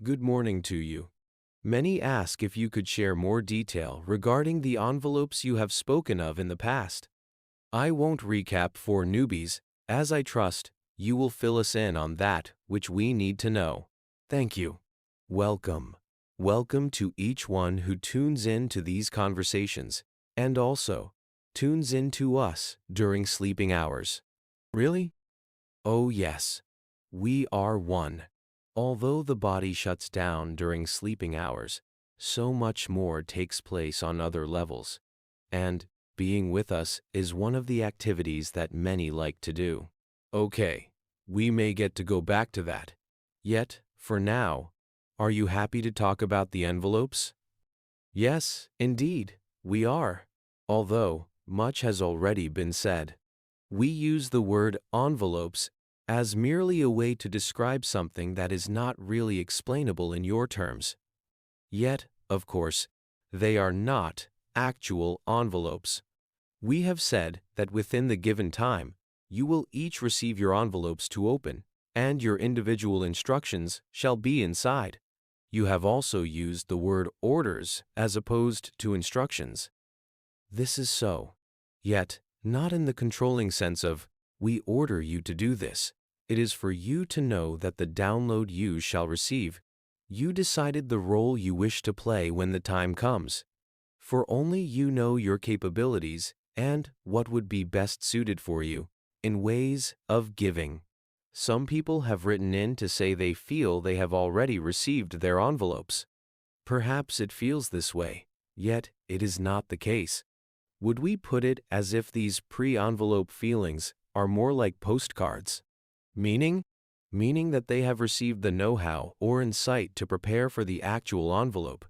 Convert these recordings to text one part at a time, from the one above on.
Good morning to you. Many ask if you could share more detail regarding the envelopes you have spoken of in the past. I won't recap for newbies, as I trust you will fill us in on that which we need to know. Thank you. Welcome. Welcome to each one who tunes in to these conversations and also tunes in to us during sleeping hours. Really? Oh, yes. We are one. Although the body shuts down during sleeping hours, so much more takes place on other levels, and being with us is one of the activities that many like to do. Okay, we may get to go back to that. Yet, for now, are you happy to talk about the envelopes? Yes, indeed, we are. Although much has already been said. We use the word envelopes as merely a way to describe something that is not really explainable in your terms. Yet, of course, they are not actual envelopes. We have said that within the given time, you will each receive your envelopes to open, and your individual instructions shall be inside. You have also used the word orders as opposed to instructions. This is so. Yet, not in the controlling sense of, we order you to do this. It is for you to know that the download you shall receive. You decided the role you wish to play when the time comes. For only you know your capabilities and what would be best suited for you in ways of giving. Some people have written in to say they feel they have already received their envelopes. Perhaps it feels this way, yet it is not the case. Would we put it as if these pre-envelope feelings are more like postcards? Meaning? Meaning that they have received the know-how or insight to prepare for the actual envelope.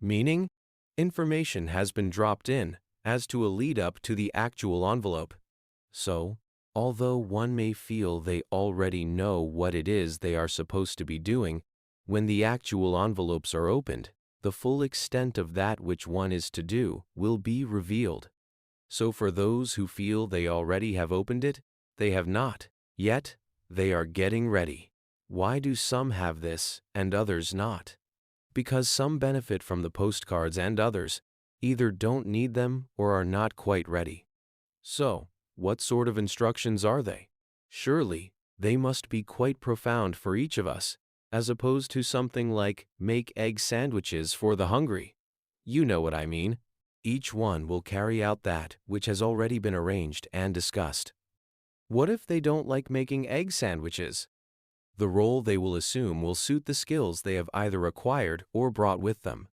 Meaning? Information has been dropped in as to a lead-up to the actual envelope. So, although one may feel they already know what it is they are supposed to be doing, when the actual envelopes are opened, the full extent of that which one is to do will be revealed. So for those who feel they already have opened it, they have not. Yet, they are getting ready. Why do some have this and others not? Because some benefit from the postcards and others either don't need them or are not quite ready. So, what sort of instructions are they? Surely, they must be quite profound for each of us, as opposed to something like make egg sandwiches for the hungry. You know what I mean. Each one will carry out that which has already been arranged and discussed. What if they don't like making egg sandwiches? The role they will assume will suit the skills they have either acquired or brought with them.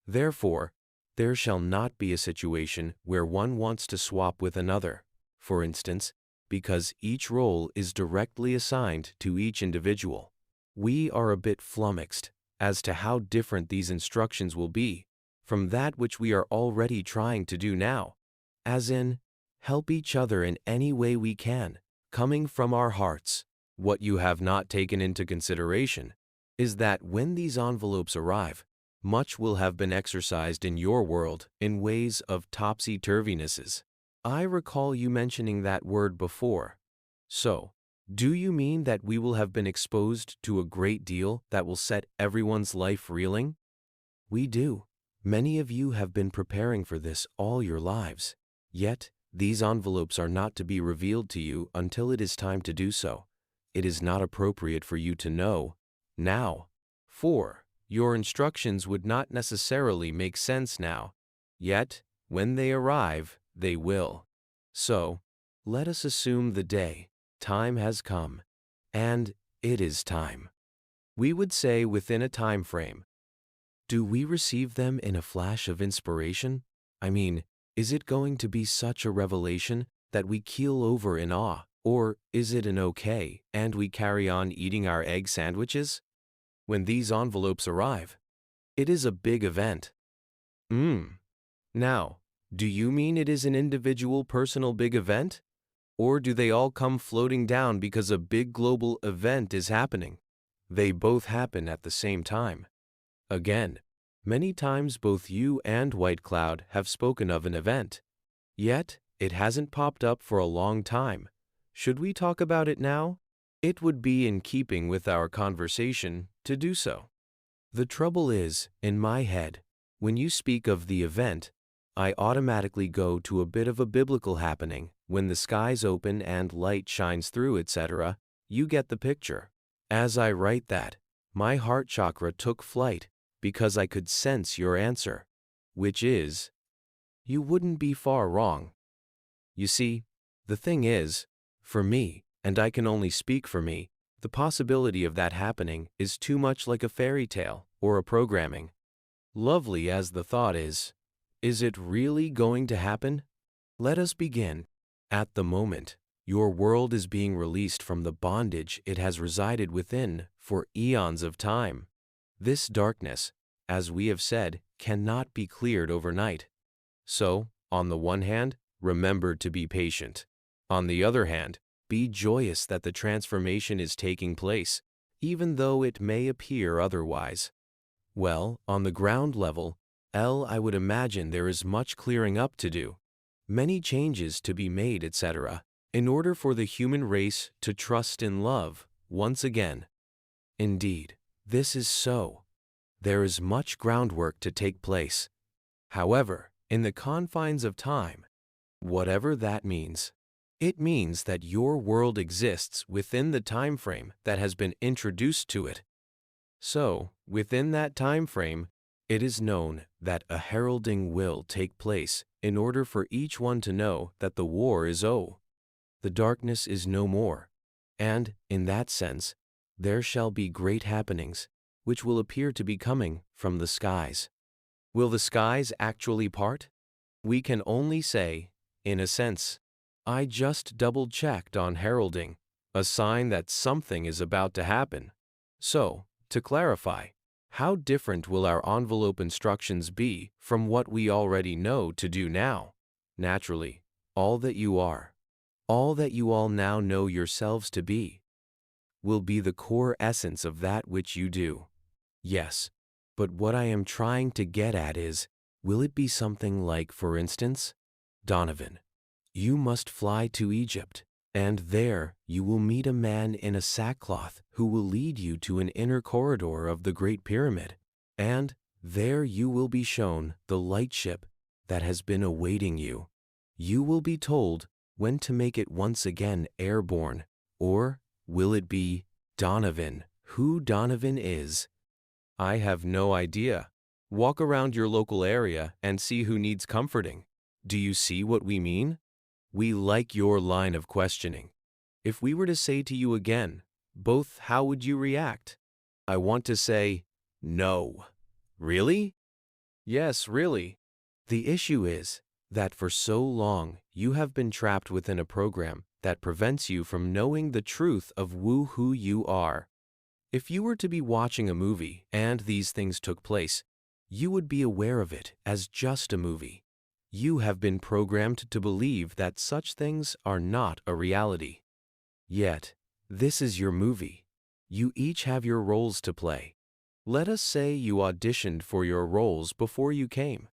Therefore, there shall not be a situation where one wants to swap with another, for instance, because each role is directly assigned to each individual. We are a bit flummoxed as to how different these instructions will be from that which we are already trying to do now, as in, help each other in any way we can, coming from our hearts. What you have not taken into consideration is that when these envelopes arrive, much will have been exercised in your world in ways of topsy-turvinesses. I recall you mentioning that word before. So, do you mean that we will have been exposed to a great deal that will set everyone's life reeling? We do. Many of you have been preparing for this all your lives. Yet, these envelopes are not to be revealed to you until it is time to do so. It is not appropriate for you to know now. For your instructions would not necessarily make sense now. Yet, when they arrive, they will. So, let us assume the day, time has come, and it is time. We would say within a time frame. Do we receive them in a flash of inspiration? I mean, is it going to be such a revelation that we keel over in awe? Or is it an okay and we carry on eating our egg sandwiches? When these envelopes arrive, it is a big event. Now, do you mean it is an individual personal big event? Or do they all come floating down because a big global event is happening? They both happen at the same time. Again, many times both you and White Cloud have spoken of an event. Yet, it hasn't popped up for a long time. Should we talk about it now? It would be in keeping with our conversation to do so. The trouble is, in my head, when you speak of the event, I automatically go to a bit of a biblical happening, when the skies open and light shines through, etc. You get the picture. As I write that, my heart chakra took flight because I could sense your answer, which is, you wouldn't be far wrong. You see, the thing is, for me, and I can only speak for me, the possibility of that happening is too much like a fairy tale or a programming. Lovely as the thought is it really going to happen? Let us begin. At the moment, your world is being released from the bondage it has resided within for eons of time. This darkness, as we have said, cannot be cleared overnight. So, on the one hand, remember to be patient. On the other hand, be joyous that the transformation is taking place, even though it may appear otherwise. Well, on the ground level, I would imagine there is much clearing up to do, many changes to be made, etc., in order for the human race to trust in love once again. Indeed, this is so. There is much groundwork to take place. However, in the confines of time, whatever that means, it means that your world exists within the time frame that has been introduced to it. So, within that time frame, it is known that a heralding will take place in order for each one to know that the war is over. The darkness is no more, and, in that sense, there shall be great happenings, which will appear to be coming from the skies. Will the skies actually part? We can only say, in a sense. I just double-checked on heralding, a sign that something is about to happen. So, to clarify, how different will our envelope instructions be from what we already know to do now? Naturally, all that you are, all that you all now know yourselves to be, will be the core essence of that which you do. Yes, but what I am trying to get at is, will it be something like, for instance, Donovan, you must fly to Egypt, and there you will meet a man in a sackcloth who will lead you to an inner corridor of the Great Pyramid, and there you will be shown the lightship that has been awaiting you. You will be told when to make it once again airborne, or will it be Donovan? Who Donovan is? I have no idea. Walk around your local area and see who needs comforting. Do you see what we mean? We like your line of questioning. If we were to say to you again, both, how would you react? I want to say, no. Really? Yes, really. The issue is that for so long you have been trapped within a program that prevents you from knowing the truth of who you are. If you were to be watching a movie and these things took place, you would be aware of it as just a movie. You have been programmed to believe that such things are not a reality. Yet, this is your movie. You each have your roles to play. Let us say you auditioned for your roles before you came.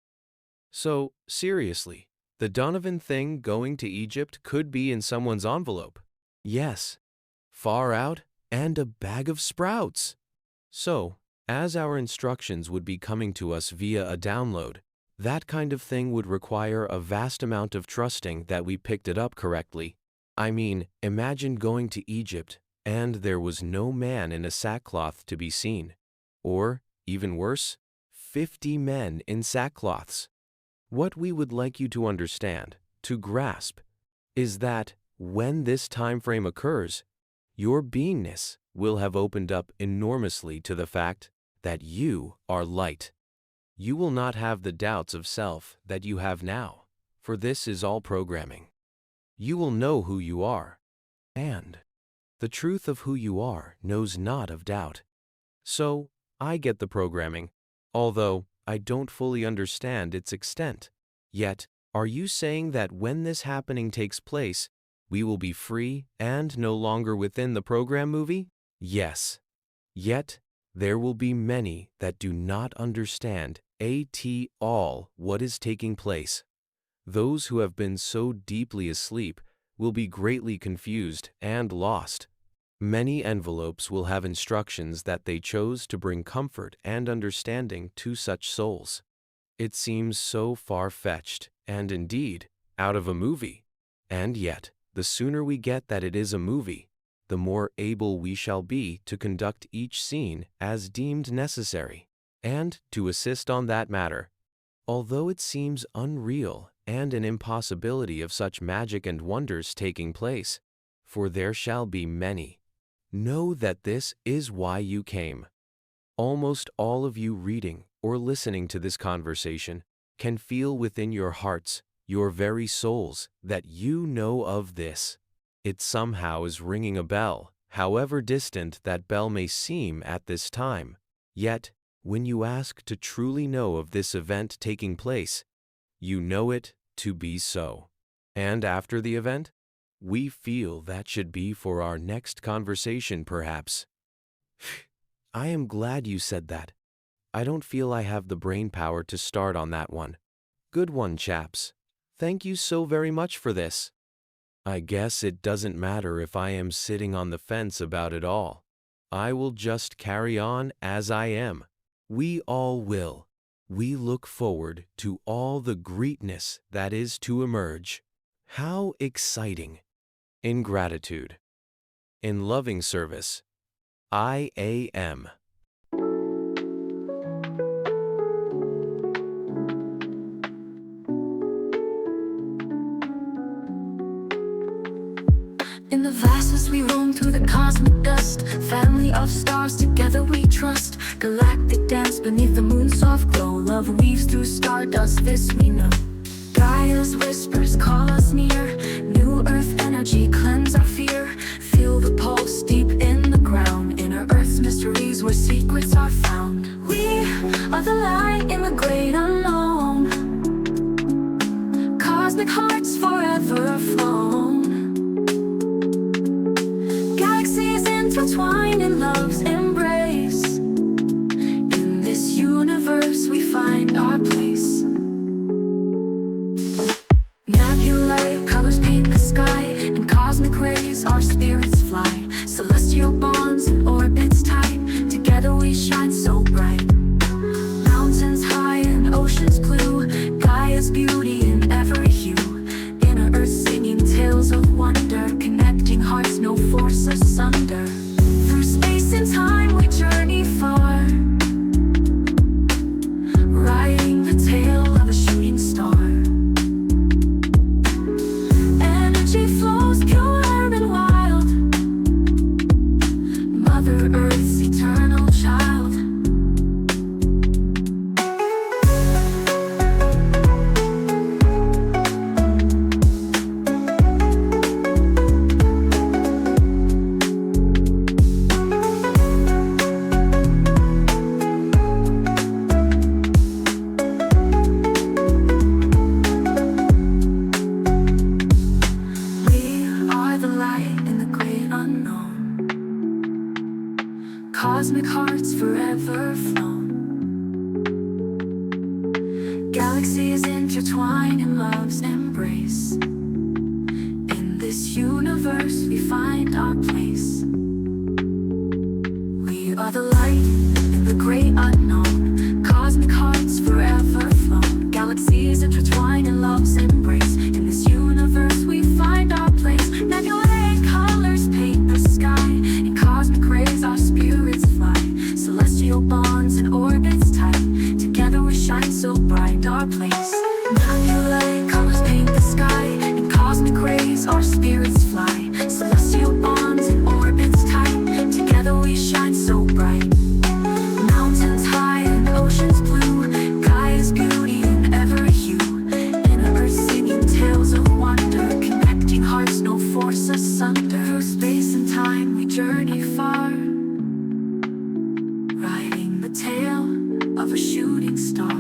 So, seriously, the Donovan thing going to Egypt could be in someone's envelope. Yes. Far out and a bag of sprouts. So, as our instructions would be coming to us via a download, that kind of thing would require a vast amount of trusting that we picked it up correctly. I mean, imagine going to Egypt and there was no man in a sackcloth to be seen. Or, even worse, 50 men in sackcloths. What we would like you to understand, to grasp, is that when this time frame occurs, your beingness will have opened up enormously to the fact that you are light. You will not have the doubts of self that you have now, for this is all programming. You will know who you are, and the truth of who you are knows not of doubt. So, I get the programming, although I don't fully understand its extent. Yet, are you saying that when this happening takes place, we will be free and no longer within the program movie? Yes. Yet, there will be many that do not understand at all what is taking place. Those who have been so deeply asleep will be greatly confused and lost. Many envelopes will have instructions that they chose to bring comfort and understanding to such souls. It seems so far-fetched, and indeed, out of a movie. And yet, the sooner we get that it is a movie, the more able we shall be to conduct each scene as deemed necessary, and to assist on that matter. Although it seems unreal and an impossibility of such magic and wonders taking place, for there shall be many. Know that this is why you came. Almost all of you reading or listening to this conversation can feel within your hearts, your very souls, that you know of this. It somehow is ringing a bell, however distant that bell may seem at this time. Yet, when you ask to truly know of this event taking place, you know it to be so. And after the event, we feel that should be for our next conversation, perhaps. I am glad you said that. I don't feel I have the brain power to start on that one. Good one, chaps. Thank you so very much for this. I guess it doesn't matter if I am sitting on the fence about it all. I will just carry on as I am. We all will. We look forward to all the greatness that is to emerge. How exciting! In gratitude. In loving service. I am. In the vastness we roam through the cosmic dust, family of stars together we trust. Galactic dance beneath the moon's soft glow, love weaves through stardust, this we know. Gaia's whispers call us near, new earth energy cleanse our fear. Feel the pulse deep in the ground, inner earth's mysteries where secrets are found. We are the light in the great unknown, cosmic hearts forever flown. Intertwined in love's embrace. In this universe we find our place. Nebulae colors paint the sky, and cosmic rays our spirits fly. Celestial bonds and orbits tight, together we shine so bright. Mountains high and oceans blue, Gaia's beauty in every hue. Inner earth singing tales of wonder, connecting hearts no force asunder. Through space and time we journey far, riding the tail of a shooting star. Energy flows pure and wild, Mother Earth's eternal child. Cosmic hearts forever flown, galaxies intertwined in love's embrace. In this universe we find our place. We are the light in the great unknown, cosmic hearts forever flown, galaxies intertwined in love's embrace. In this universe we find our place. Nebulae colors paint the sky, in cosmic rays our spirits fly. Celestial bonds and orbits tight, together we shine so bright, our place. Nebulae colors paint the sky, in cosmic rays our spirits fly. Celestial bonds and orbits tight, together we shine so bright. Mountains high and oceans blue, Gaia's beauty in every hue. Inner earth singing tales of wonder, connecting hearts no force asunder. Through space and time we journey far, riding the tail of a shooting star.